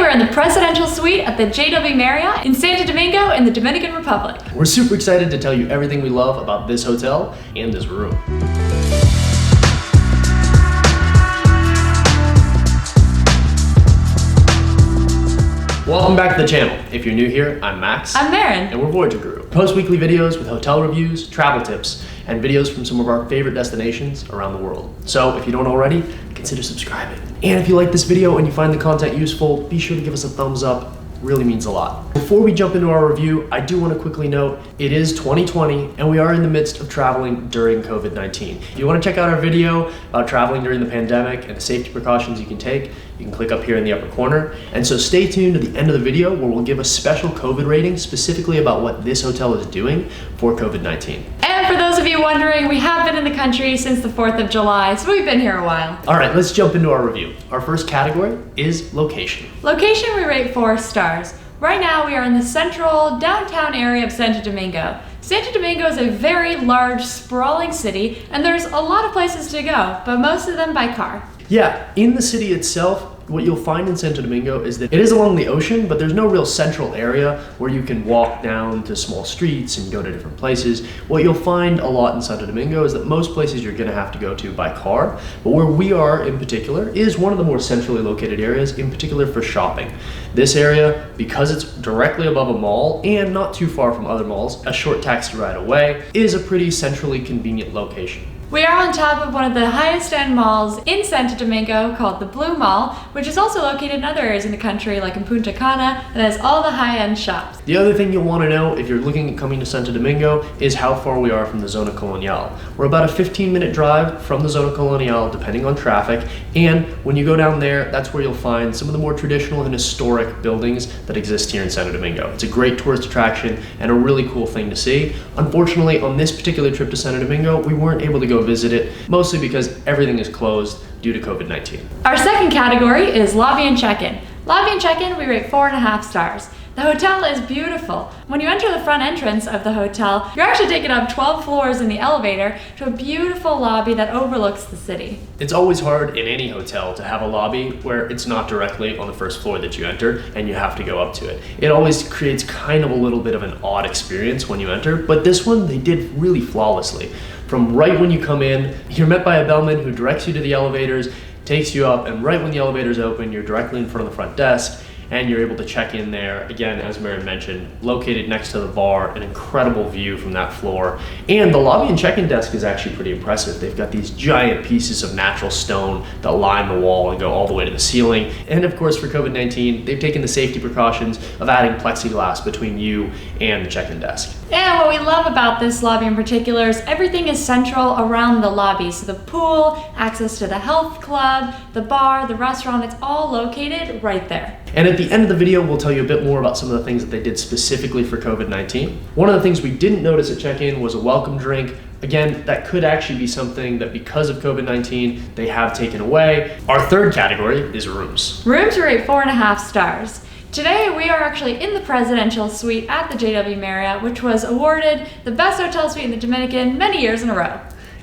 we're in the presidential suite at the JW Marriott in Santo Domingo in the Dominican Republic. We're super excited to tell you everything we love about this hotel and this room. Welcome back to the channel. If you're new here, I'm Max. I'm Maren. And we're Voyager Guru. Post weekly videos with hotel reviews, travel tips, and videos from some of our favorite destinations around the world. So if you don't already, consider subscribing. And if you like this video and you find the content useful, be sure to give us a thumbs up. Really means a lot. Before we jump into our review, I do want to quickly note it is 2020 and we are in the midst of traveling during COVID-19. If you want to check out our video about traveling during the pandemic and the safety precautions you can take, you can click up here in the upper corner. And so stay tuned to the end of the video where we'll give a special COVID rating specifically about what this hotel is doing for COVID-19. And for those of you wondering, we have been in the country since the 4th of July, so we've been here a while. All right, let's jump into our review. Our first category is location. Location we rate 4 stars. Right now we are in the central downtown area of Santo Domingo. Santo Domingo is a very large, sprawling city, and there's a lot of places to go, but most of them by car. Yeah, in the city itself, what you'll find in Santo Domingo is that it is along the ocean, but there's no real central area where you can walk down to small streets and go to different places. What you'll find a lot in Santo Domingo is that most places you're gonna have to go to by car, but where we are in particular is one of the more centrally located areas, in particular for shopping. This area, because it's directly above a mall and not too far from other malls, a short taxi ride away, is a pretty centrally convenient location. We are on top of one of the highest end malls in Santo Domingo called the Blue Mall, which is also located in other areas in the country like in Punta Cana and has all the high-end shops. The other thing you'll want to know if you're looking at coming to Santo Domingo is how far we are from the Zona Colonial. We're about a 15-minute drive from the Zona Colonial depending on traffic, and when you go down there, that's where you'll find some of the more traditional and historic buildings that exist here in Santo Domingo. It's a great tourist attraction and a really cool thing to see. Unfortunately, on this particular trip to Santo Domingo, we weren't able to go visit it, mostly because everything is closed due to COVID-19. Our second category is lobby and check-in. Lobby and check-in we rate 4.5 stars. The hotel is beautiful. When you enter the front entrance of the hotel, you're actually taken up 12 floors in the elevator to a beautiful lobby that overlooks the city. It's always hard in any hotel to have a lobby where it's not directly on the first floor that you enter and you have to go up to it. It always creates kind of a little bit of an odd experience when you enter, but this one they did really flawlessly. From right when you come in, you're met by a bellman who directs you to the elevators, takes you up, and right when the elevators open, you're directly in front of the front desk, and you're able to check in there. Again, as Maren mentioned, located next to the bar, an incredible view from that floor. And the lobby and check-in desk is actually pretty impressive. They've got these giant pieces of natural stone that line the wall and go all the way to the ceiling. And of course, for COVID-19, they've taken the safety precautions of adding plexiglass between you and the check-in desk. And what we love about this lobby in particular is everything is central around the lobby. So the pool, access to the health club, the bar, the restaurant, it's all located right there. And at the end of the video, we'll tell you a bit more about some of the things that they did specifically for COVID-19. One of the things we didn't notice at check-in was a welcome drink. Again, that could actually be something that because of COVID-19, they have taken away. Our third category is rooms. Rooms rate 4.5 stars. Today we are actually in the presidential suite at the JW Marriott, which was awarded the best hotel suite in the Dominican many years in a row.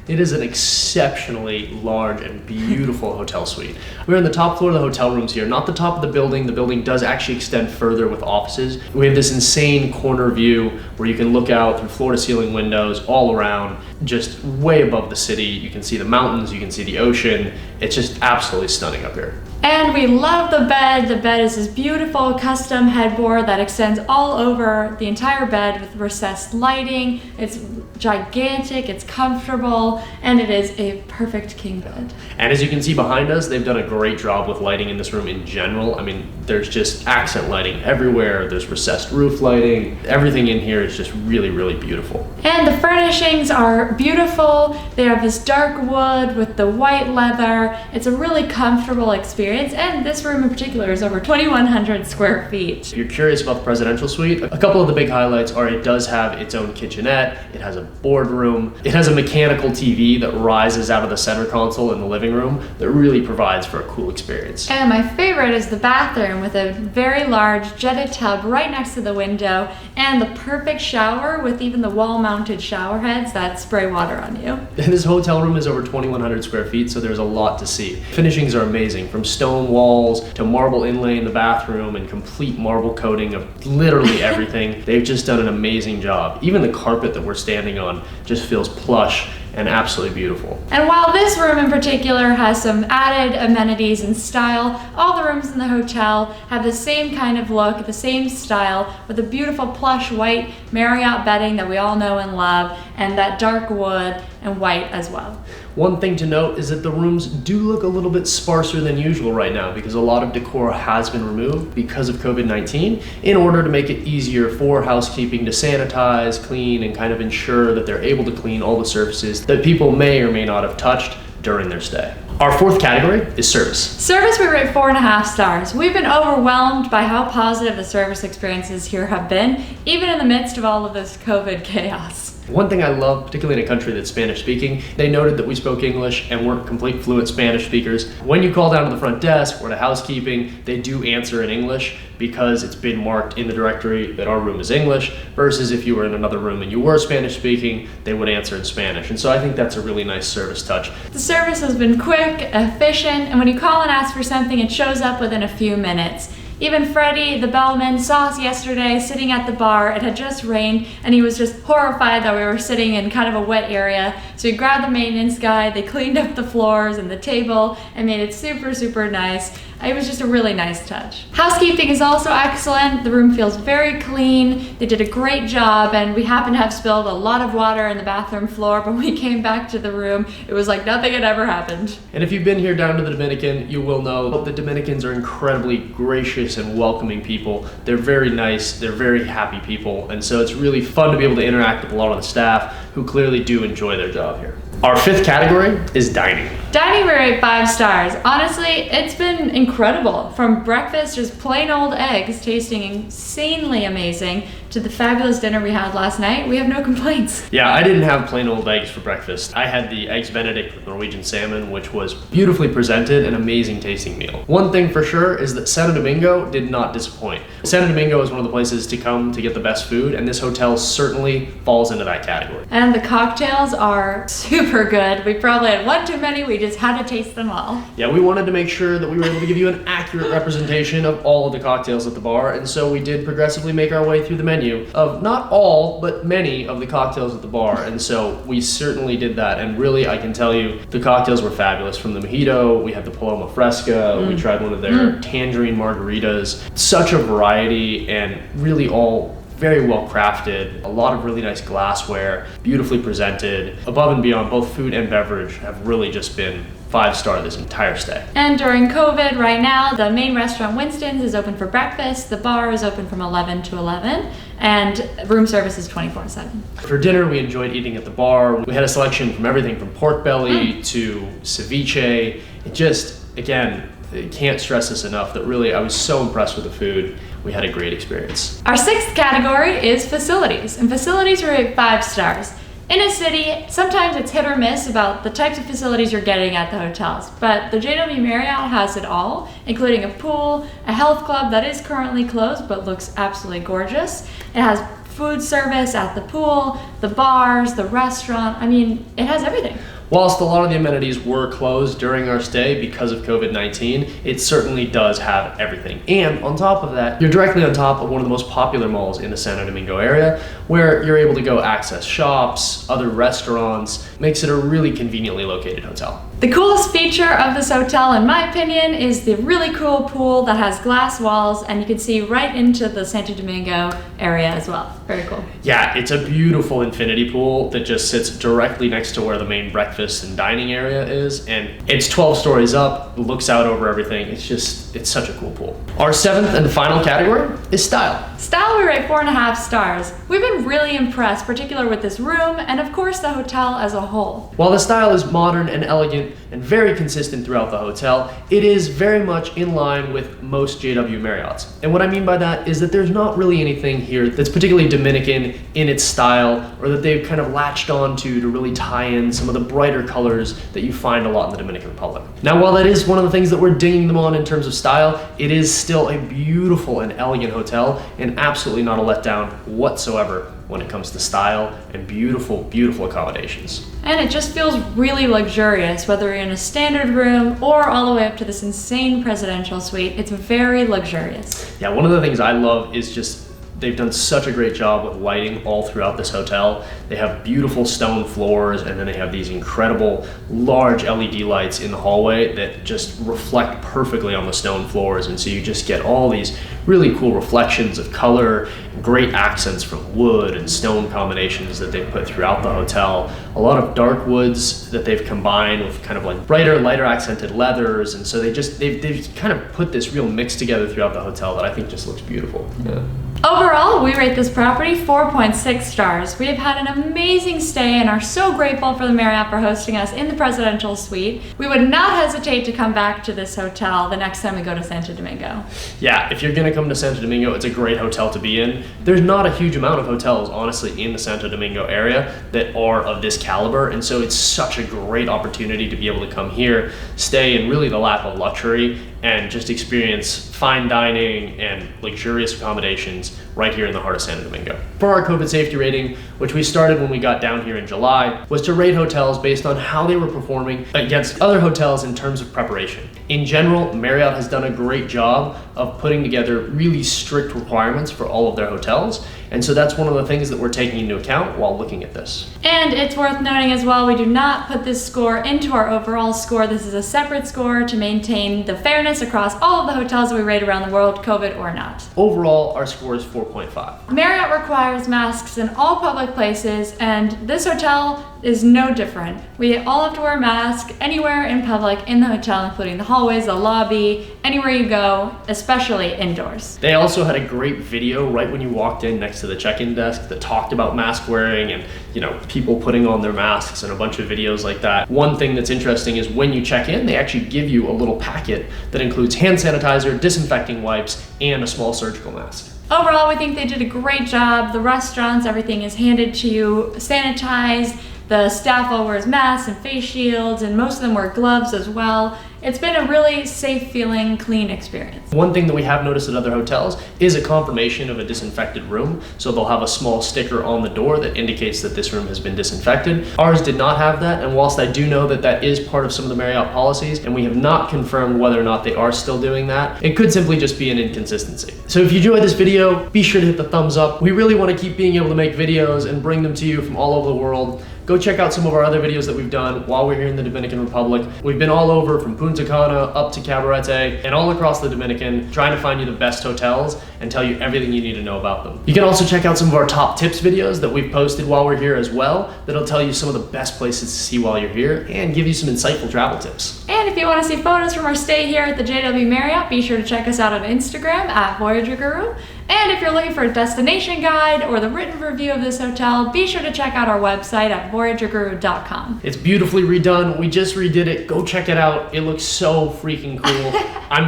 It is an exceptionally large and beautiful hotel suite. We're in the top floor of the hotel rooms here, not the top of the building. The building does actually extend further with offices. We have this insane corner view where you can look out through floor to ceiling windows all around, just way above the city. You can see the mountains, you can see the ocean. It's just absolutely stunning up here. And we love the bed. The bed is this beautiful custom headboard that extends all over the entire bed with recessed lighting. It's gigantic, it's comfortable, and it is a perfect king bed. And as you can see behind us, they've done a great job with lighting in this room in general. I mean, there's just accent lighting everywhere. There's recessed roof lighting. Everything in here is just really, really beautiful. And the furnishings are beautiful. They have this dark wood with the white leather. It's a really comfortable experience. And this room in particular is over 2,100 square feet. If you're curious about the presidential suite, a couple of the big highlights are it does have its own kitchenette, it has a boardroom, it has a mechanical TV that rises out of the center console in the living room that really provides for a cool experience. And my favorite is the bathroom with a very large jetted tub right next to the window and the perfect shower with even the wall-mounted shower heads that spray water on you. And this hotel room is over 2,100 square feet, so there's a lot to see. Finishings are amazing, from stone walls to marble inlay in the bathroom and complete marble coating of literally everything. They've just done an amazing job. Even the carpet that we're standing on just feels plush and absolutely beautiful. And while this room in particular has some added amenities and style, all the rooms in the hotel have the same kind of look, the same style, with the beautiful plush white Marriott bedding that we all know and love, and that dark wood and white as well. One thing to note is that the rooms do look a little bit sparser than usual right now because a lot of decor has been removed because of COVID-19 in order to make it easier for housekeeping to sanitize, clean, and kind of ensure that they're able to clean all the surfaces that people may or may not have touched during their stay. Our fourth category is service. Service, we rate 4.5 stars. We've been overwhelmed by how positive the service experiences here have been, even in the midst of all of this COVID chaos. One thing I love, particularly in a country that's Spanish speaking, they noted that we spoke English and weren't complete fluent Spanish speakers. When you call down to the front desk or to housekeeping, they do answer in English because it's been marked in the directory that our room is English, versus if you were in another room and you were Spanish speaking, they would answer in Spanish. And so I think that's a really nice service touch. The service has been quick, efficient, and when you call and ask for something, it shows up within a few minutes. Even Freddie, the bellman, saw us yesterday sitting at the bar. It had just rained, and he was just horrified that we were sitting in kind of a wet area. So he grabbed the maintenance guy, they cleaned up the floors and the table, and made it super, super nice. It was just a really nice touch. Housekeeping is also excellent. The room feels very clean. They did a great job, and we happened to have spilled a lot of water in the bathroom floor, but when we came back to the room, it was like nothing had ever happened. And if you've been here down to the Dominican, you will know the Dominicans are incredibly gracious and welcoming people. They're very nice, they're very happy people, and so it's really fun to be able to interact with a lot of the staff who clearly do enjoy their job here. Our fifth category is dining. Dining, we rate 5 stars. Honestly, it's been incredible. From breakfast, just plain old eggs tasting insanely amazing, to the fabulous dinner we had last night, we have no complaints. Yeah, I didn't have plain old eggs for breakfast. I had the eggs Benedict with Norwegian salmon, which was beautifully presented and amazing tasting meal. One thing for sure is that Santo Domingo did not disappoint. Santo Domingo is one of the places to come to get the best food, and this hotel certainly falls into that category. And the cocktails are super good. We probably had one too many, we just had to taste them all. Yeah, we wanted to make sure that we were able to give you an accurate representation of all of the cocktails at the bar, and so we did progressively make our way through the menu of not all, but many of the cocktails at the bar, and so we certainly did that, and really I can tell you the cocktails were fabulous. From the mojito, we had the Paloma Fresca, we tried one of their tangerine margaritas. Such a variety, and really all very well crafted, a lot of really nice glassware, beautifully presented. Above and beyond, both food and beverage have really just been 5-star this entire stay. And during COVID right now, the main restaurant Winston's is open for breakfast, the bar is open from 11 to 11, and room service is 24/7. For dinner, we enjoyed eating at the bar. We had a selection from everything from pork belly to ceviche. It just, again, I can't stress this enough that really I was so impressed with the food. We had a great experience. Our 6th category is facilities, and facilities are at 5 stars. In a city, sometimes it's hit or miss about the types of facilities you're getting at the hotels, but the JW Marriott has it all, including a pool, a health club that is currently closed but looks absolutely gorgeous. It has food service at the pool, the bars, the restaurant. I mean, it has everything. Whilst a lot of the amenities were closed during our stay because of COVID-19, it certainly does have everything. And on top of that, you're directly on top of one of the most popular malls in the Santo Domingo area, where you're able to go access shops, other restaurants. Makes it a really conveniently located hotel. The coolest feature of this hotel, in my opinion, is the really cool pool that has glass walls, and you can see right into the Santo Domingo area as well. Very cool. Yeah, it's a beautiful infinity pool that just sits directly next to where the main breakfast and dining area is, and it's 12 stories up, looks out over everything. It's such a cool pool. Our 7th and final category is style. Style, we rate 4.5 stars. We've been really impressed, particularly with this room, and of course the hotel as a whole. While the style is modern and elegant and very consistent throughout the hotel, it is very much in line with most JW Marriotts. And what I mean by that is that there's not really anything here that's particularly Dominican in its style, or that they've kind of latched on to really tie in some of the brighter colors that you find a lot in the Dominican Republic. Now, while that is one of the things that we're dinging them on in terms of style, it is still a beautiful and elegant hotel and absolutely not a letdown whatsoever when it comes to style and beautiful, beautiful accommodations. And it just feels really luxurious, whether you're in a standard room or all the way up to this insane presidential suite. It's very luxurious. Yeah, one of the things I love is just they've done such a great job with lighting all throughout this hotel. They have beautiful stone floors, and then they have these incredible large LED lights in the hallway that just reflect perfectly on the stone floors. And so you just get all these really cool reflections of color, great accents from wood and stone combinations that they've put throughout the hotel. A lot of dark woods that they've combined with kind of like brighter, lighter accented leathers. And so they've kind of put this real mix together throughout the hotel that I think just looks beautiful. Yeah. Overall, we rate this property 4.6 stars. We have had an amazing stay and are so grateful for the Marriott for hosting us in the presidential suite. We would not hesitate to come back to this hotel the next time we go to Santo Domingo. Yeah, if you're gonna come to Santo Domingo, it's a great hotel to be in. There's not a huge amount of hotels, honestly, in the Santo Domingo area that are of this caliber, and so it's such a great opportunity to be able to come here, stay in really the lap of luxury, and just experience fine dining and luxurious accommodations right here in the heart of Santo Domingo. For our COVID safety rating, which we started when we got down here in July, was to rate hotels based on how they were performing against other hotels in terms of preparation. In general, Marriott has done a great job of putting together really strict requirements for all of their hotels, and so that's one of the things that we're taking into account while looking at this. And it's worth noting as well, we do not put this score into our overall score. This is a separate score to maintain the fairness across all of the hotels that we rate around the world, COVID or not. Overall, our score is 4.5. Marriott requires masks in all public places, and this hotel is no different. We all have to wear a mask anywhere in public in the hotel, including the hallways, the lobby, anywhere you go, especially indoors. They also had a great video right when you walked in next to the check-in desk that talked about mask wearing and, you know, people putting on their masks and a bunch of videos like that. One thing that's interesting is when you check in, they actually give you a little packet that includes hand sanitizer, disinfecting wipes, and a small surgical mask. Overall, we think they did a great job. The restaurants, everything is handed to you sanitized. The staff all wears masks and face shields, and most of them wear gloves as well. It's been a really safe feeling, clean experience. One thing that we have noticed at other hotels is a confirmation of a disinfected room. So they'll have a small sticker on the door that indicates that this room has been disinfected. Ours did not have that, and whilst I do know that that is part of some of the Marriott policies, and we have not confirmed whether or not they are still doing that, it could simply just be an inconsistency. So if you enjoyed this video, be sure to hit the thumbs up. We really want to keep being able to make videos and bring them to you from all over the world. Go check out some of our other videos that we've done while we're here in the Dominican Republic. We've been all over from Punta Cana up to Cabarete and all across the Dominican, trying to find you the best hotels and tell you everything you need to know about them. You can also check out some of our top tips videos that we've posted while we're here as well, that'll tell you some of the best places to see while you're here and give you some insightful travel tips. And if you want to see photos from our stay here at the JW Marriott, be sure to check us out on Instagram at Voyager Guru. And if you're looking for a destination guide or the written review of this hotel, be sure to check out our website at voyagerguru.com. It's beautifully redone. We just redid it. Go check it out. It looks so freaking cool. I'm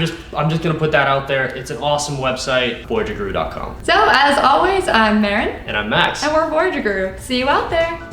just gonna put that out there. It's an awesome website, voyagerguru.com. So as always, I'm Marin. And I'm Max. And we're Voyager Guru. See you out there.